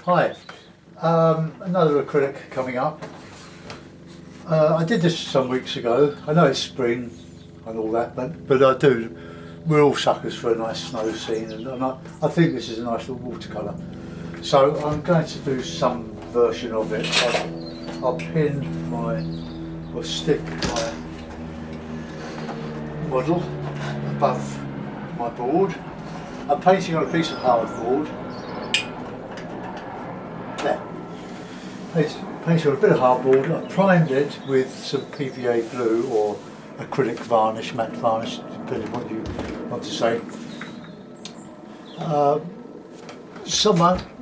Hi, another acrylic coming up. I did this some weeks ago. I know it's spring and all that, but I do. We're all suckers for a nice snow scene, and I think this is a nice little watercolour. So I'm going to do some version of it. I'll stick my model above my board. I'm painting on a piece of hardboard. There. Painted on a bit of hardboard. I've primed it with some PVA glue or acrylic varnish, matte varnish, depending on what you want to say.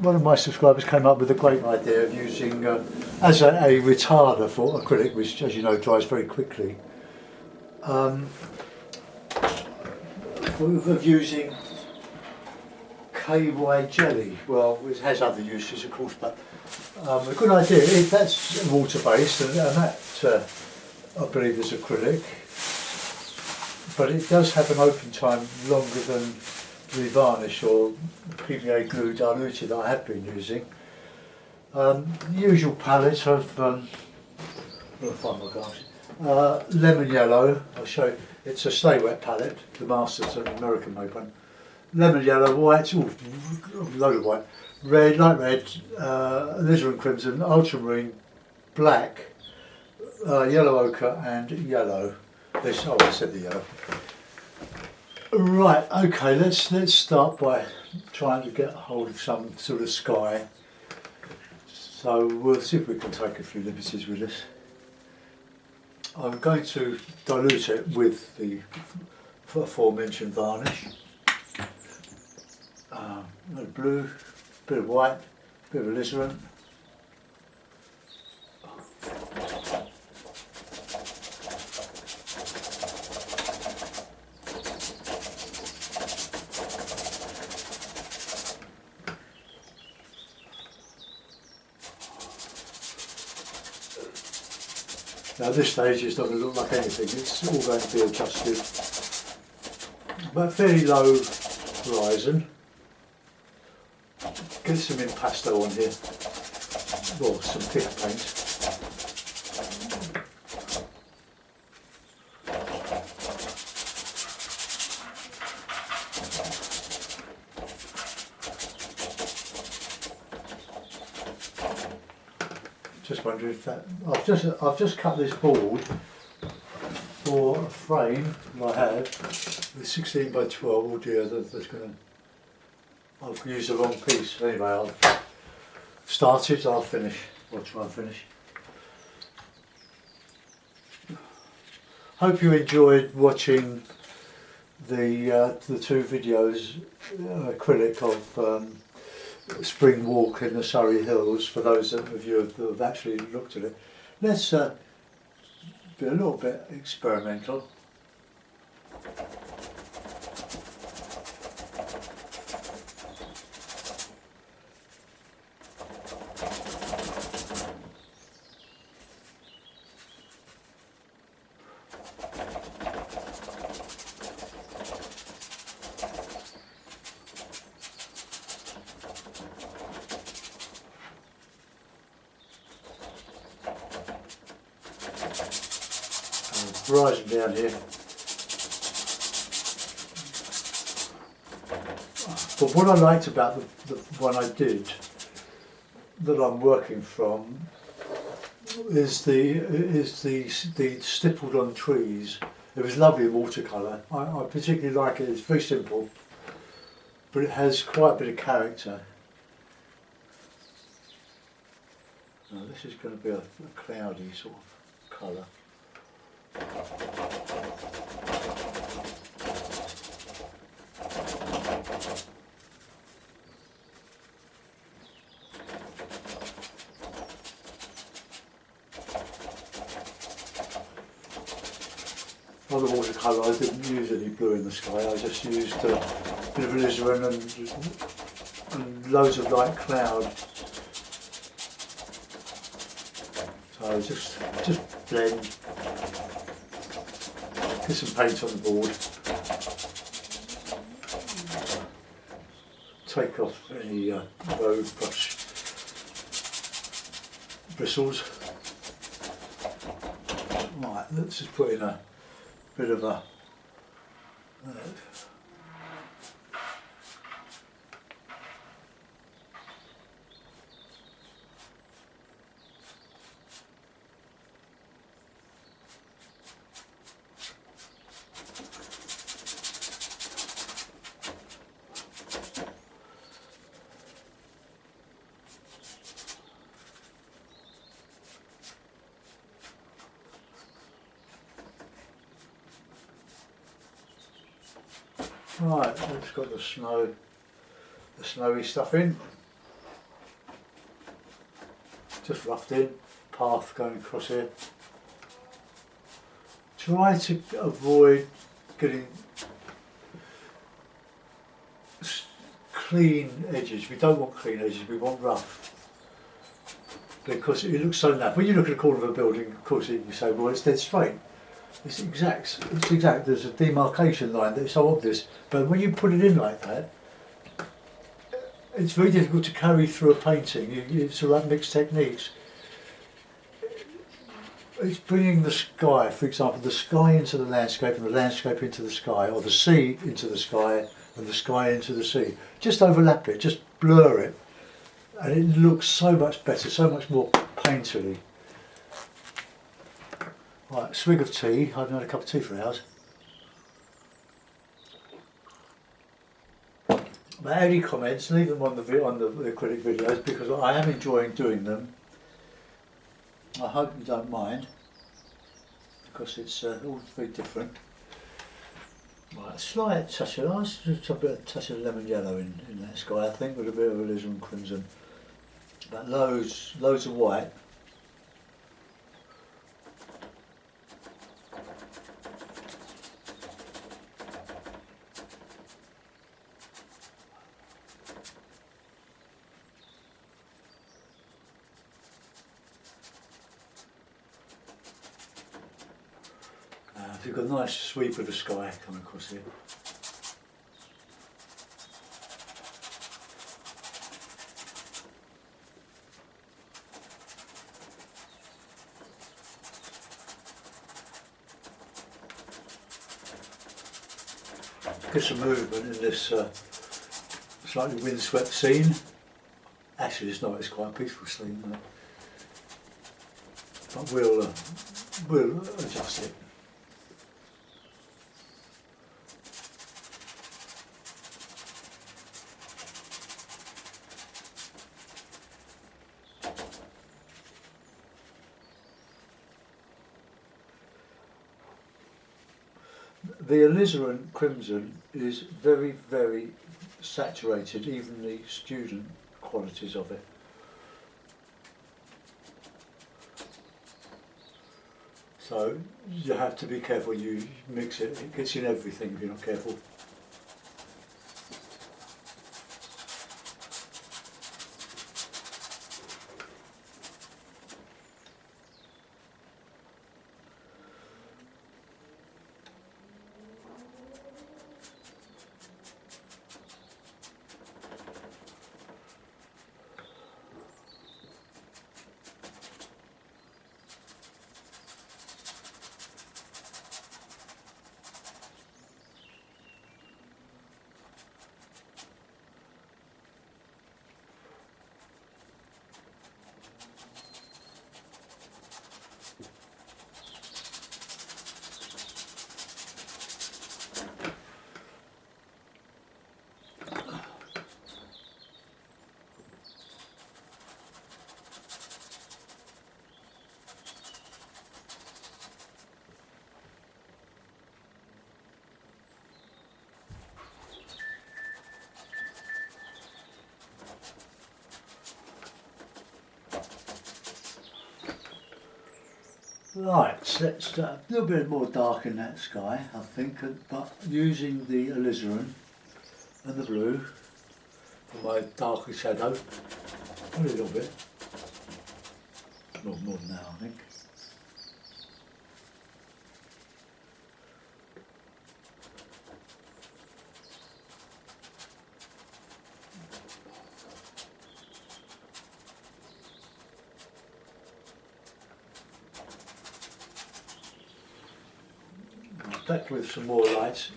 One of my subscribers came up with a great idea of using, as a retarder for acrylic, which as you know dries very quickly, of using KY jelly. Well, it has other uses of course, but a good idea. That's water based and that I believe is acrylic, but it does have an open time longer than the varnish or PVA glue diluted that I have been using. The usual palettes of lemon yellow. I'll show you. It's a stay wet palette. The Master's an American made one. Lemon yellow, white, load of white, red, light red, alizarin crimson, ultramarine, black, yellow ochre, and yellow. I said the yellow. Right, okay, let's start by trying to get hold of some sort of sky. So we'll see if we can take a few liberties with this. I'm going to dilute it with the aforementioned varnish. A bit of blue, a bit of white, a bit of alizarin. Now at this stage it's not going to look like anything, it's all going to be adjusted, but fairly low horizon. Get some impasto on here, or some thick paint. Just wondering if that, I've just cut this board for a frame that I have with 16 by 12. Oh dear, that's going to, I'll use the wrong piece. Anyway, I'll start it, I'll finish. I'll try and finish. Hope you enjoyed watching the two videos, acrylic of Spring Walk in the Surrey Hills, for those of you who have actually looked at it. Let's be a little bit experimental. Rising down here. But what I liked about the one I did, that I'm working from, is the stippled on trees. It was lovely in watercolour. I particularly like it. It's very simple, but it has quite a bit of character. Now this is going to be a cloudy sort of colour. On the watercolour I didn't use any blue in the sky, I just used a bit of alizarin and loads of light cloud. So just blend. Get some paint on the board. Take off any road brush bristles. Right, let's just put in a bit of a right, let's got the snowy stuff in. Just roughed in, path going across here. Try to avoid getting clean edges. We don't want clean edges, we want rough. Because it looks so naff. When you look at a corner of a building, of course you say, well, it's dead straight. It's exact, there's a demarcation line that's so obvious, but when you put it in like that, it's very difficult to carry through a painting. It's about mixed techniques. It's bringing the sky, for example, the sky into the landscape and the landscape into the sky, or the sea into the sky and the sky into the sea. Just overlap it, just blur it, and it looks so much better, so much more painterly. Right, swig of tea. I haven't had a cup of tea for hours. But any comments, leave them on the acrylic videos, because I am enjoying doing them. I hope you don't mind, because it's all very different. Right, a slight touch of, a touch of lemon yellow in that sky, I think, with a bit of alizarin crimson. But loads of white. You've got a nice sweep of the sky coming across here. Get some movement in this slightly windswept scene. Actually it's not, it's quite a peaceful scene, but we'll adjust it. The alizarin crimson is very, very saturated, even the student qualities of it. So you have to be careful you mix it, it gets in everything if you're not careful. Right, so let's a little bit more dark in that sky, I think, but using the alizarin and the blue for my darker shadow, only a little bit, more than that I think. back with some more lights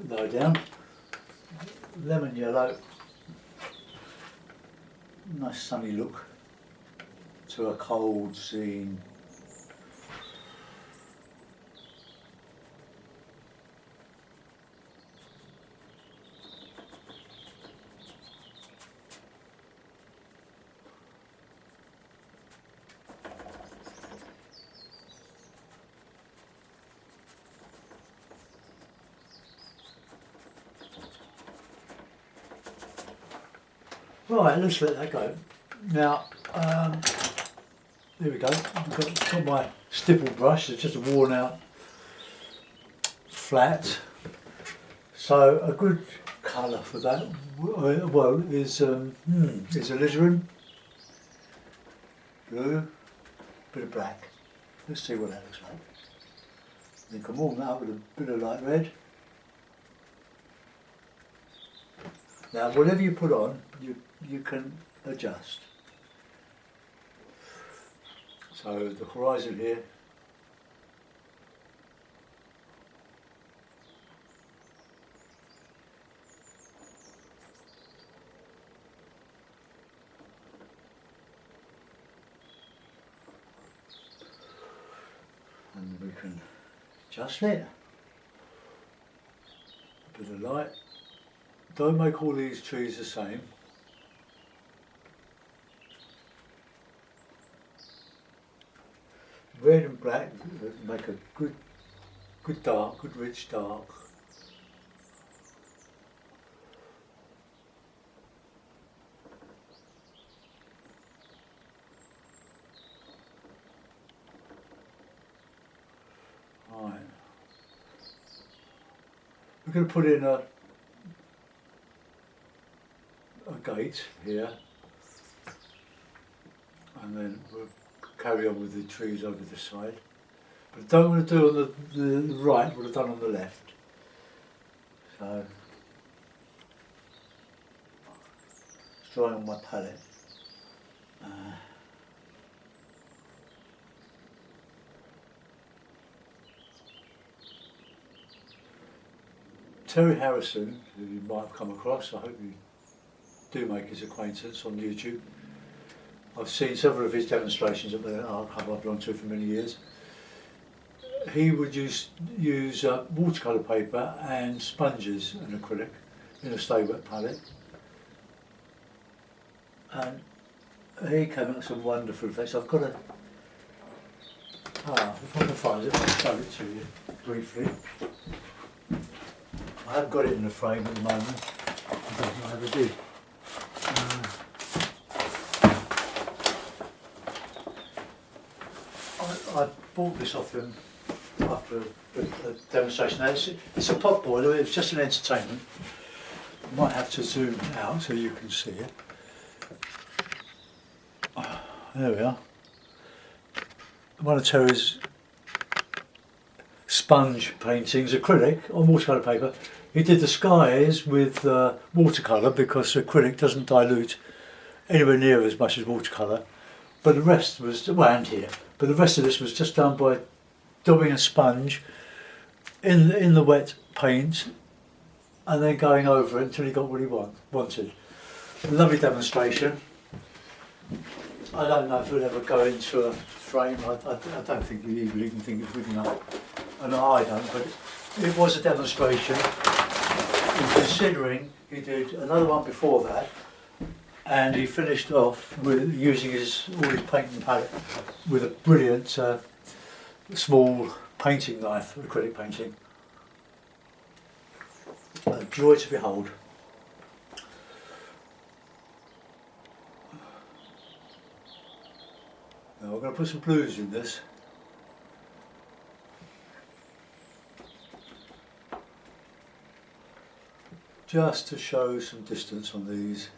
low down. Lemon yellow, nice sunny look to a cold scene. Right, let's let that go. Now, there we go. I've got my stipple brush. It's just a worn out flat. So a good colour for that, well, is alizarin, blue, bit of black. Let's see what that looks like. Then can warm that up with a bit of light red. Now, whatever you put on, you can adjust. So the horizon here, and we can adjust it. A bit of light. Don't make all these trees the same. Red and black make a good dark, good rich dark. Right. We're going to put in a gate here, and then we'll carry on with the trees over the side. But I don't want to do on the right what I've done on the left. So, it's drawing on my palette. Terry Harrison, who you might have come across, I hope you do make his acquaintance on YouTube. I've seen several of his demonstrations at the art club I've belonged to for many years. He would use watercolour paper and sponges and acrylic in a stay wet palette, and he came up with some wonderful effects. I've got a if I can find it, I'll show it to you briefly. I haven't got it in the frame at the moment. I don't think I ever did. I bought this off him after a demonstration. Now it's a pot boiler, it's just an entertainment. I might have to zoom out so you can see it. There we are. One of Terry's sponge paintings, acrylic on watercolour paper. He did the skies with watercolour because acrylic doesn't dilute anywhere near as much as watercolour. But the rest was, well, and here, but the rest of this was just done by daubing a sponge in the wet paint and then going over it until he got what he wanted. Lovely demonstration. I don't know if it'll ever go into a frame. I don't think you even think it's big enough. And I don't, but it was a demonstration. And considering he did another one before that, and he finished off with using all his painting palette with a brilliant small painting knife, acrylic painting. A joy to behold. Now we're going to put some blues in this. Just to show some distance on these.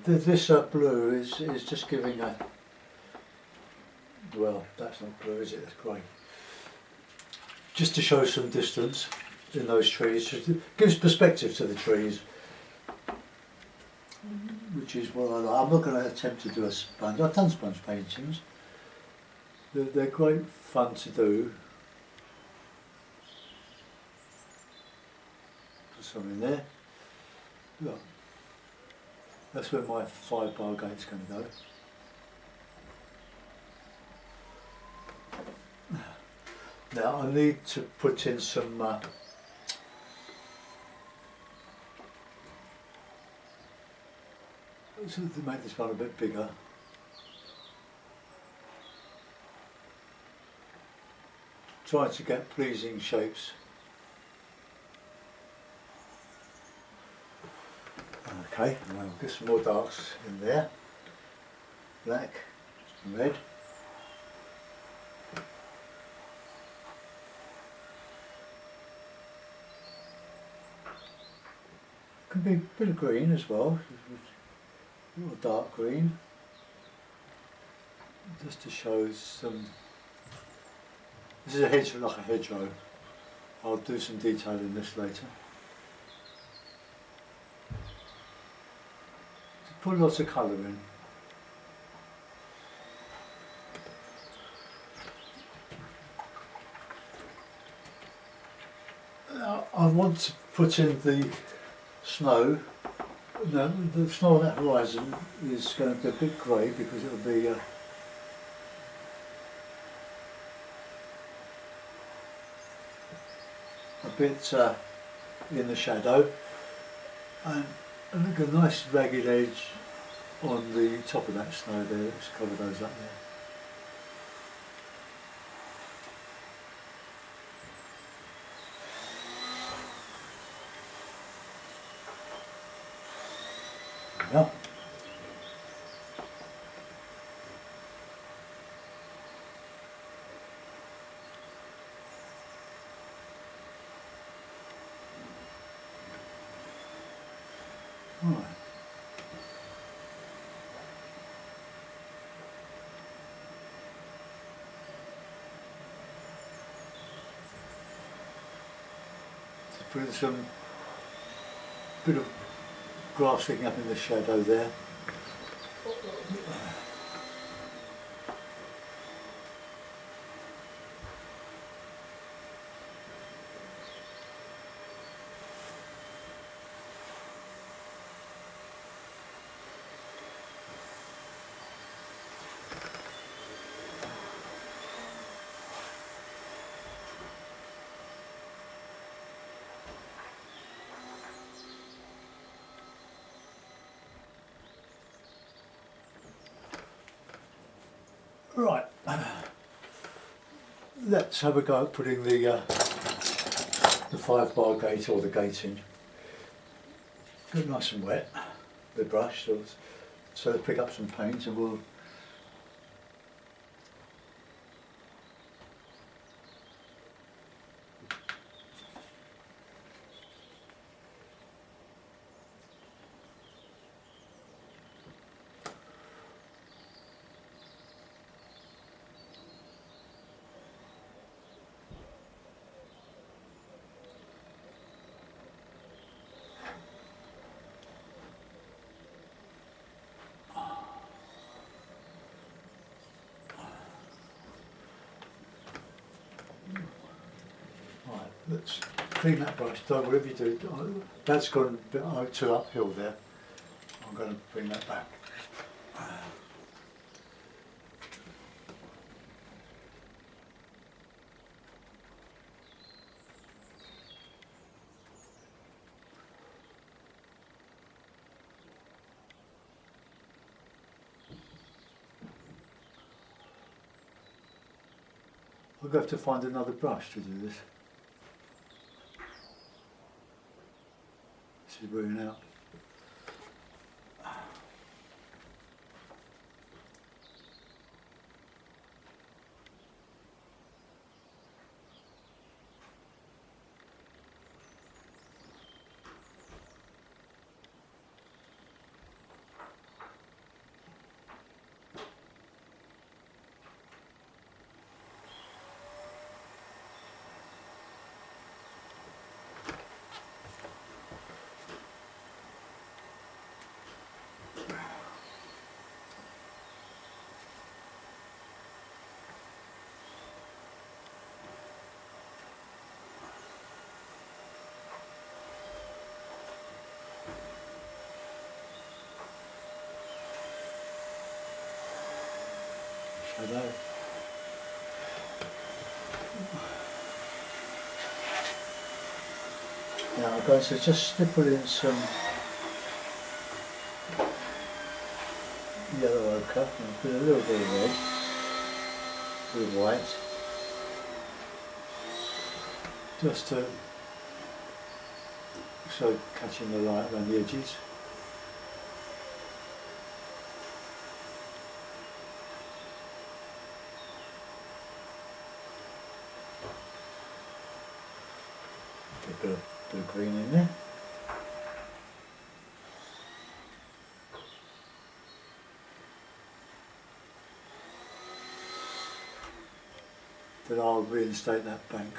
This blue is just giving a well, that's not blue, is it? That's grey. Just to show some distance in those trees, just gives perspective to the trees, which is what I like. I'm not going to attempt to do a sponge. I've done sponge paintings. They're great fun to do. Put some in there. Look, that's where my 5-bar gate's going to go. Now I need to put in some to make this one a bit bigger. Trying to get pleasing shapes. Okay, and I'll get some more darks in there. Black and red. Can be a bit of green as well, a little dark green, just to show some. This is a hedge, like a hedgerow. I'll do some detail in this later. Put lots of colour in. Now, I want to put in the snow. No, the snow on that horizon is going to be a bit grey because it will be a bit in the shadow, and look, a nice ragged edge on the top of that snow there. Let's cover those up there. Yeah. Right. To put some bit of grass sticking up in the shadow there. Right, let's have a go at putting the 5-bar gate or the gate in. Get it nice and wet, the brush, so pick up some paint and we'll let's clean that brush. Don't whatever you do. That's gone a bit too uphill there. I'm going to bring that back. I'm going to have to find another brush to do this. This is wearing out. shadow. Now I'm going to just put in some yellow ochre and put a little bit of red with white, just to so catching the light around the edges. Get a bit of green in there. Then I'll reinstate that bank.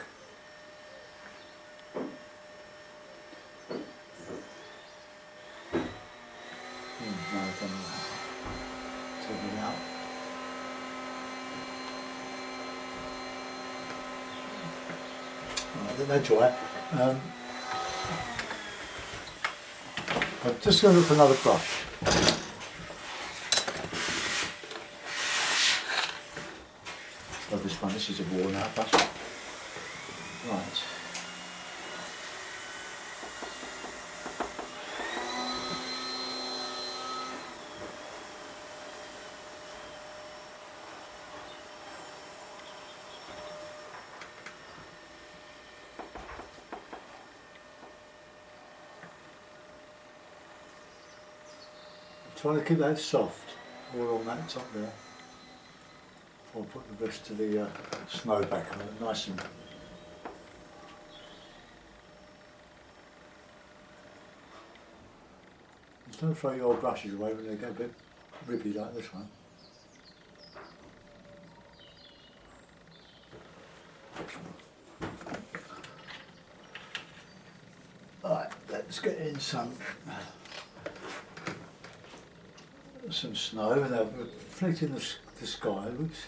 No, I don't know. Take it out. Right, then they're dry. I'm just going to look for another brush. Oh, this one, this is a worn out brush. Right. Trying to keep that soft, all on that top there. I'll put the rest of the snow back on it, nice and. Just don't throw your brushes away when they get a bit rippy like this one. Alright, let's get in some snow, and they're reflecting the sky. Oops.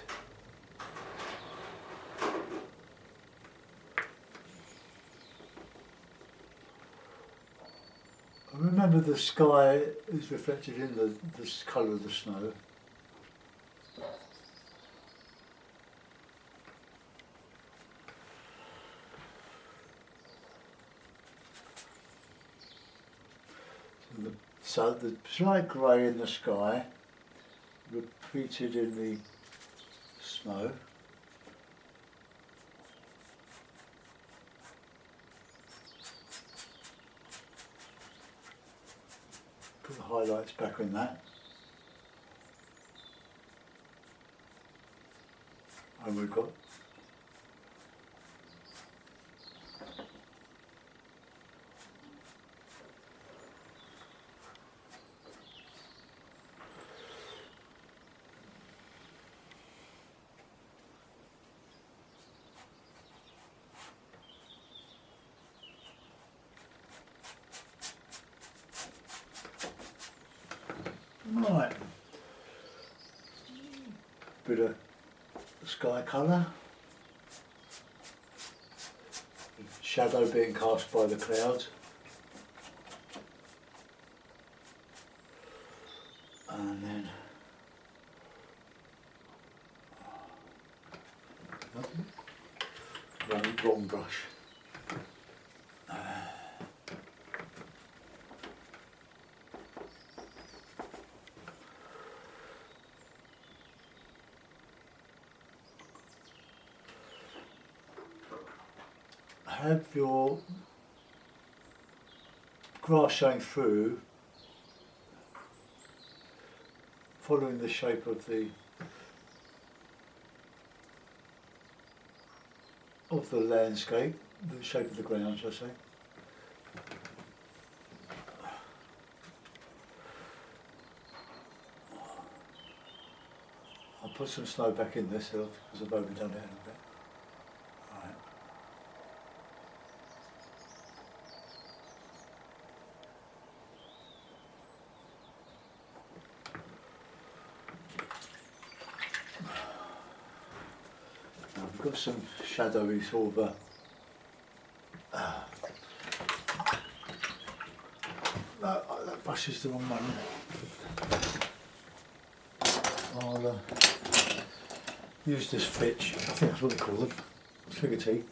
I remember the sky is reflected in the colour of the snow. So the slight grey in the sky repeated in the snow. Put the highlights back in that. And we've got right, bit of sky colour, shadow being cast by the clouds, and then wrong brush. Have your grass showing through, following the shape of the landscape, the shape of the ground, shall I say. I'll put some snow back in this because I've overdone it a little bit. Right. Now we've got some shadowy sort of no, that brush is the wrong one. I'll use this fitch, I think that's what they call them, figure tea.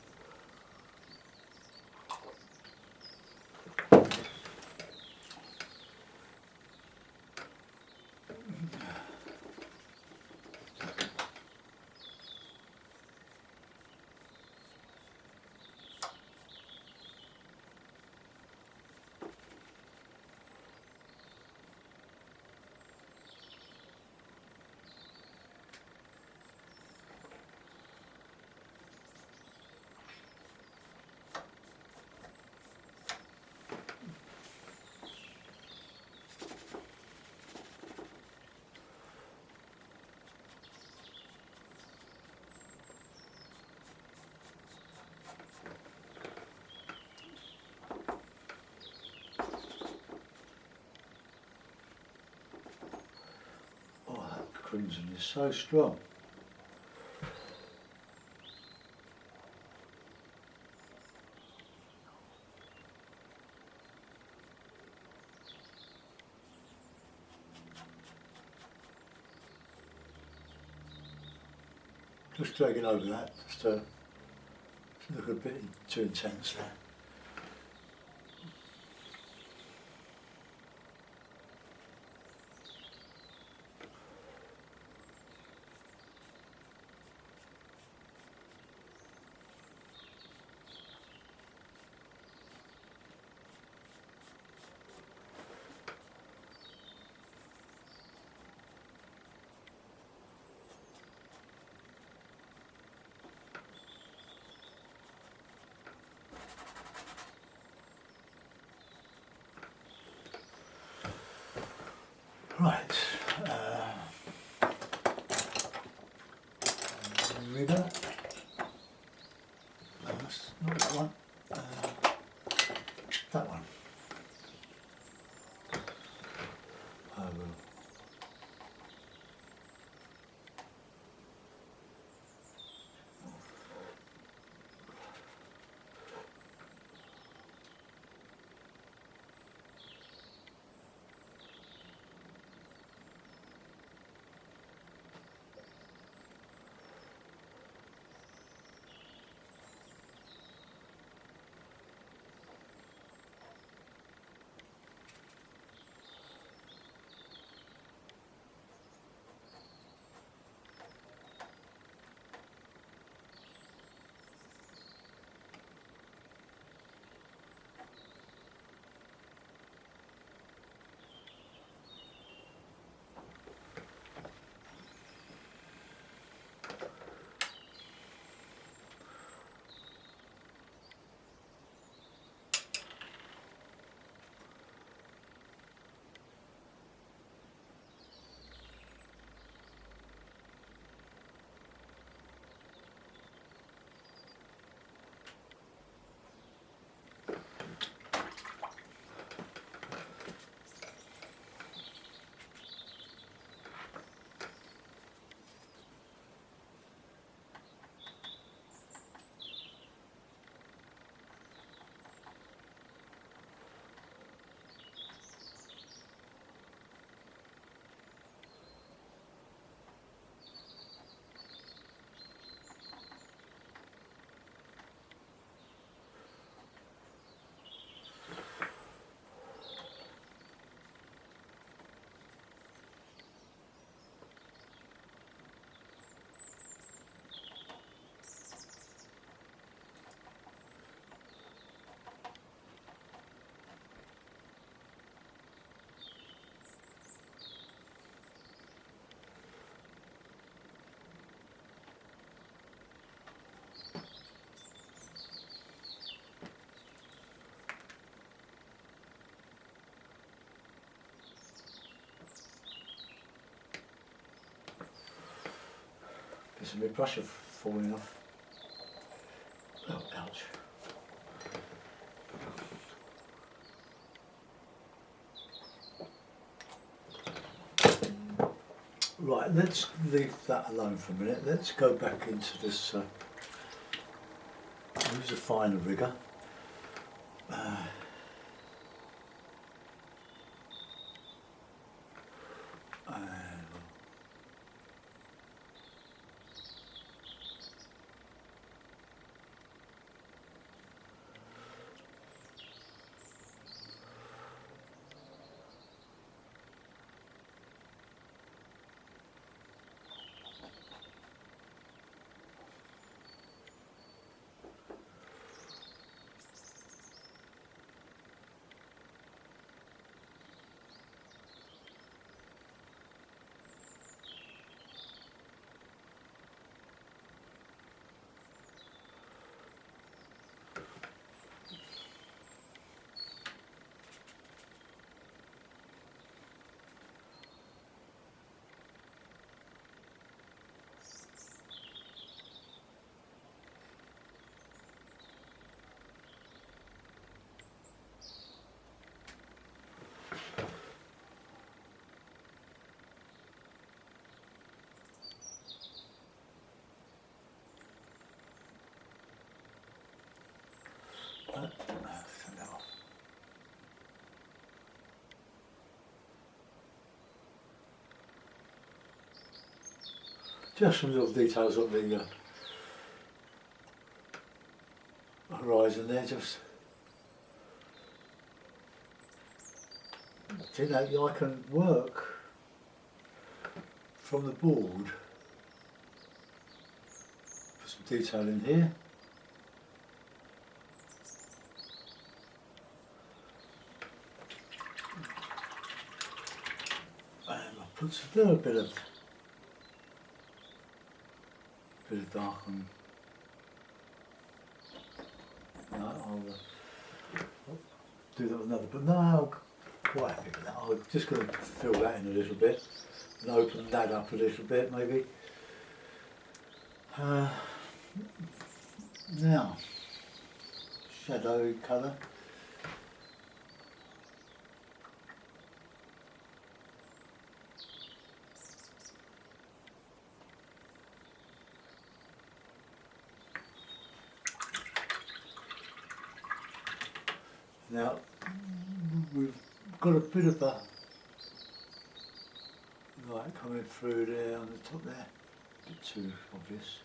Crimson is so strong. Just dragging over that, just to look a bit too intense there. Right, rigger. No, that's not that one. That one. I will. There's a bit of brush falling off. Oh, ouch. Right, let's leave that alone for a minute. Let's go back into this, use a finer rigger. Just some little details on the horizon there, just, you know, I can work from the board, put some detail in here. And I'll put a little bit of dark on. No, I'll do that with another, but no, I'm quite happy with that. I'm just going to fill that in a little bit and open that up a little bit maybe. Now, shadow colour. Now, we've got a bit of a light coming through there on the top there, a bit too obvious.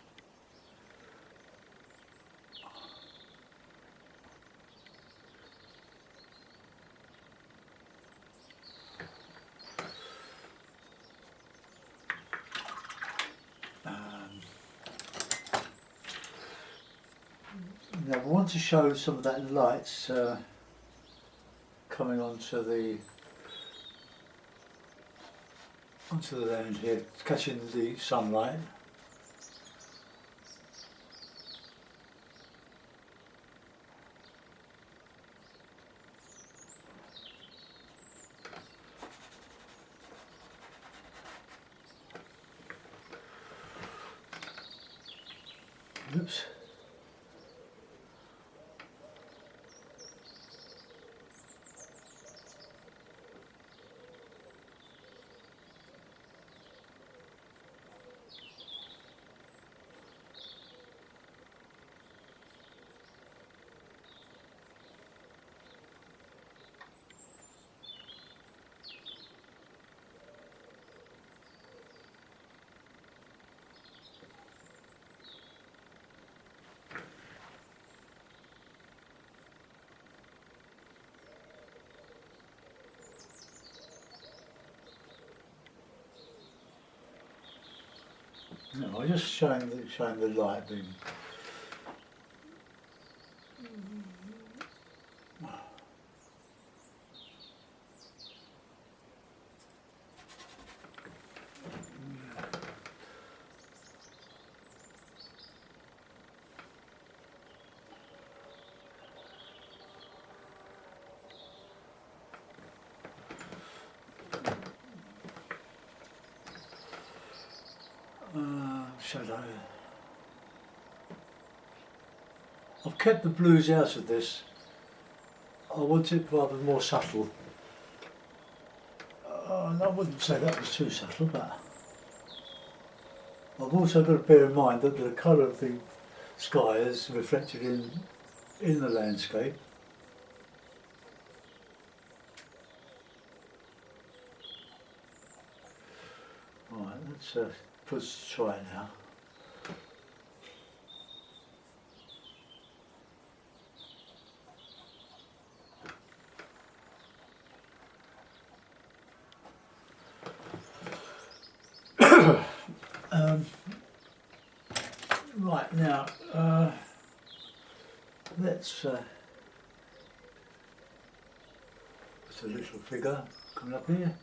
Now we want to show some of that light coming onto the land here, catching the sunlight. Oops. No, I'm just showing the light being. Shadow. I've kept the blues out of this. I want it rather more subtle. And I wouldn't say that was too subtle, but I've also got to bear in mind that the colour of the sky is reflected in the landscape. Right, let's try it now. Right now, let's put a little figure coming up here.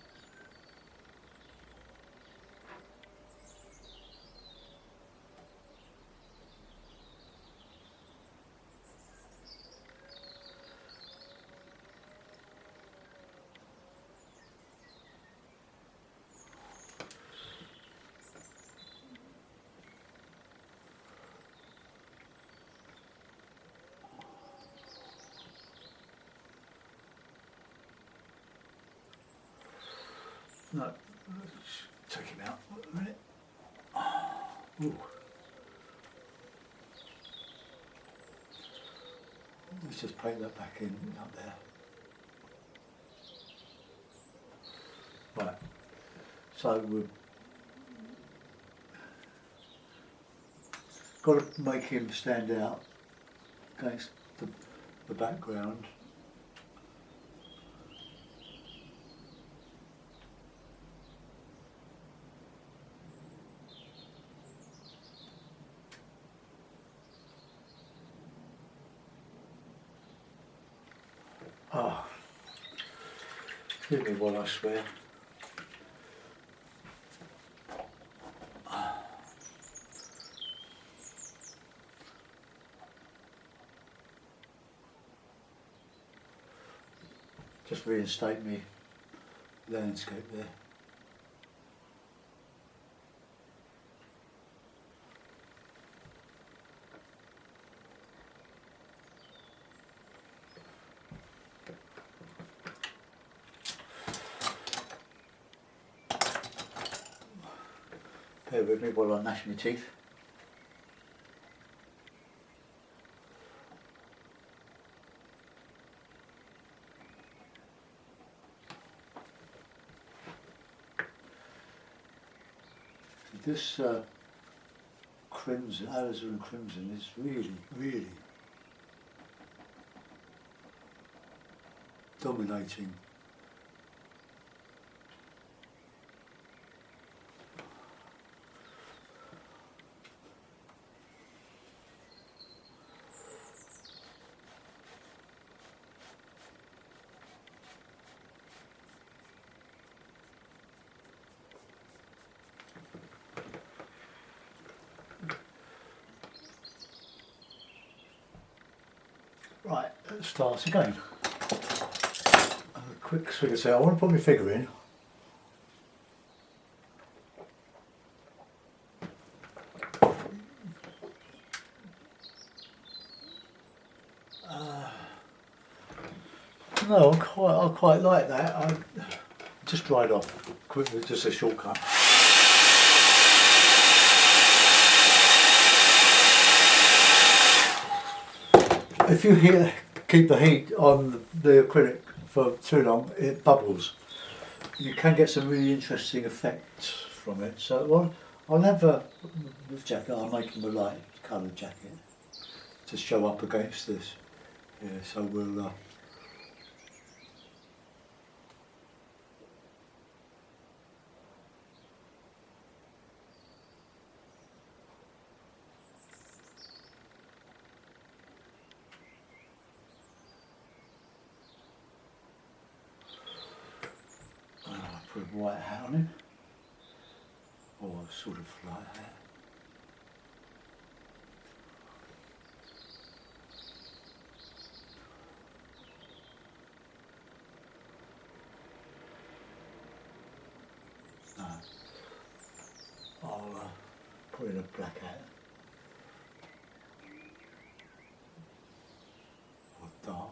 No, let's take him out a minute. Ooh. Let's just paint that back in up there. Right, so got to make him stand out against the background. Oh, excuse me while I swear. Just reinstate me landscape there. Bear with me while I gnash my teeth. This crimson, alizarin crimson, is really dominating. Right, let's start again. A quick figure say, I want to put my figure in. No, I quite like that. I just dried off quickly, just a shortcut. If you keep the heat on the acrylic for too long, it bubbles. You can get some really interesting effects from it. So I'll have this jacket, I'll make him a light coloured jacket to show up against this. Yeah, so we'll put a white hat on him, or a sort of light hat. No, I'll put in a black hat, or dark.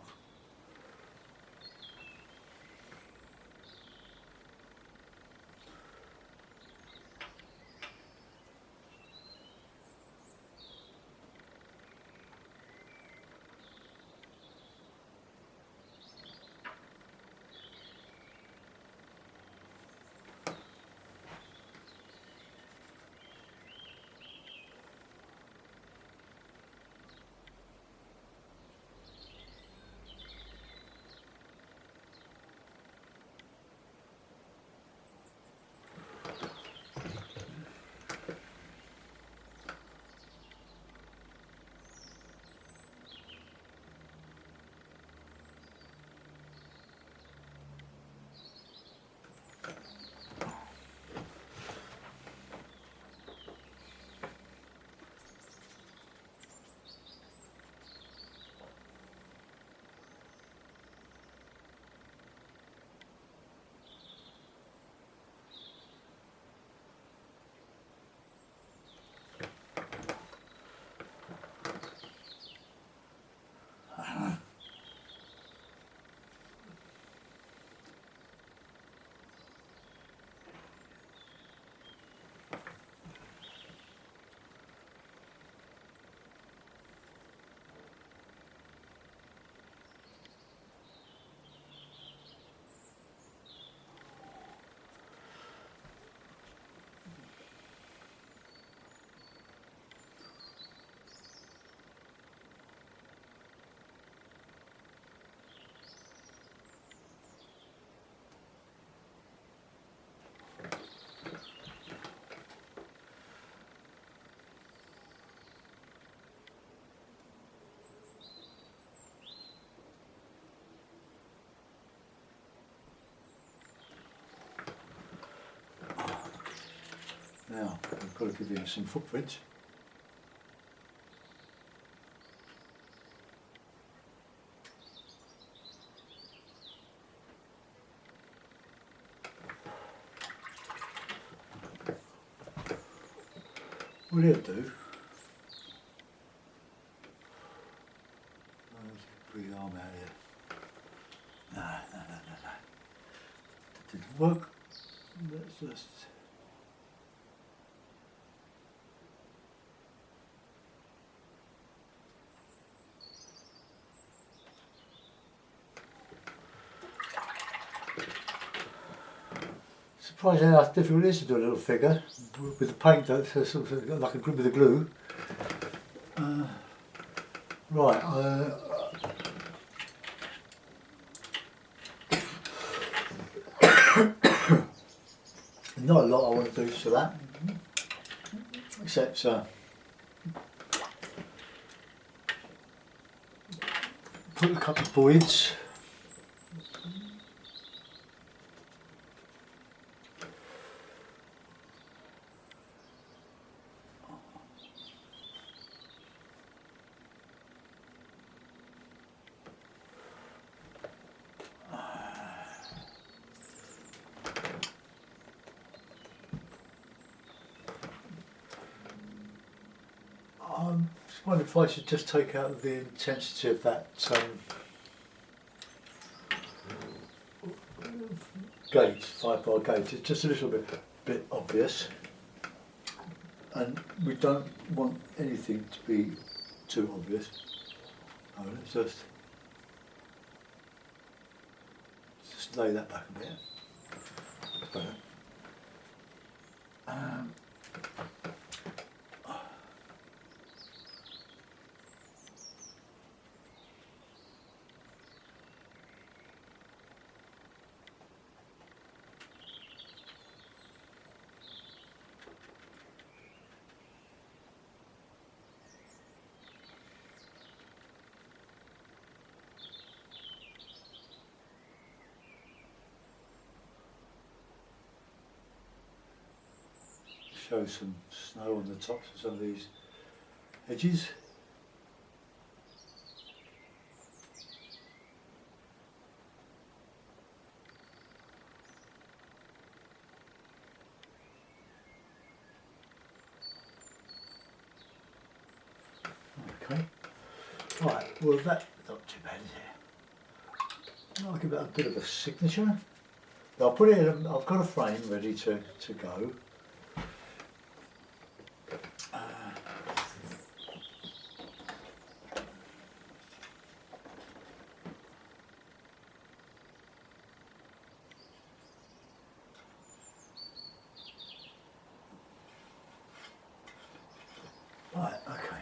Now, I've got to give him some footprints. What he'll do, bring your arm out here. No. That didn't work. Let's just. Surprising how difficult it is to do a little figure with the paint that's sort of like with the glue. Right. Not a lot I want to do to that, except put a couple of voids. I just wonder if I should just take out the intensity of that gauge, 5-bar gauge. It's just a little bit obvious, and we don't want anything to be too obvious. Oh, let's just lay that back a bit. That's better. Show some snow on the tops of some of these edges. Okay. Right, well that's not too bad, is it? I'll give it a bit of a signature. I'll put it in, I've got a frame ready to go. Right, okay.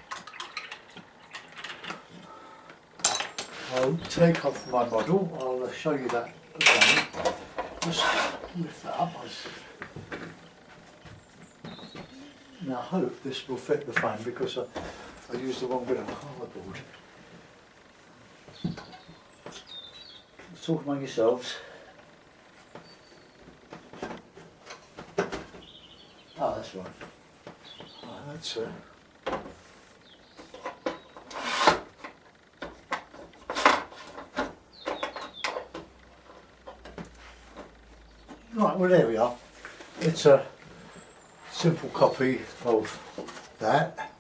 I'll take off my model, I'll show you that again. Just lift that up. Now I hope this will fit the frame because I used the wrong bit of cardboard. Talk among yourselves. Oh, that's right. Oh, that's right, well there we are. It's a simple copy of that,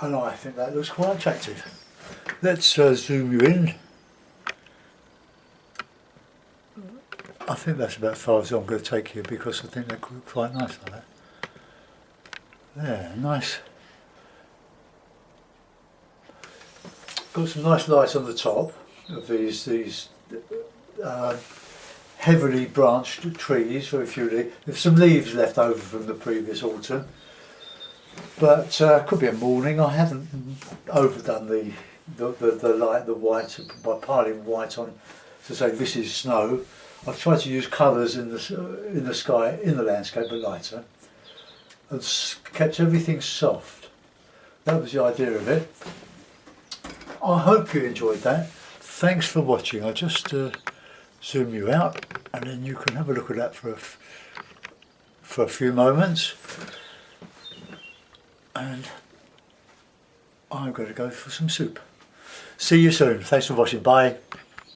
and I think that looks quite attractive. Let's zoom you in. I think that's about as far as I'm going to take you because I think they look quite nice like that. There, nice. Got some nice light on the top of these heavily branched trees, very few leaves. There's some leaves left over from the previous autumn, but could be a morning. I haven't overdone the light, the white, by piling white on to say this is snow. I've tried to use colours in the sky, in the landscape, but lighter, and kept everything soft. That was the idea of it. I hope you enjoyed that. Thanks for watching. I'll just zoom you out, and then you can have a look at that for for a few moments, and I'm going to go for some soup. See you soon. Thanks for watching. Bye.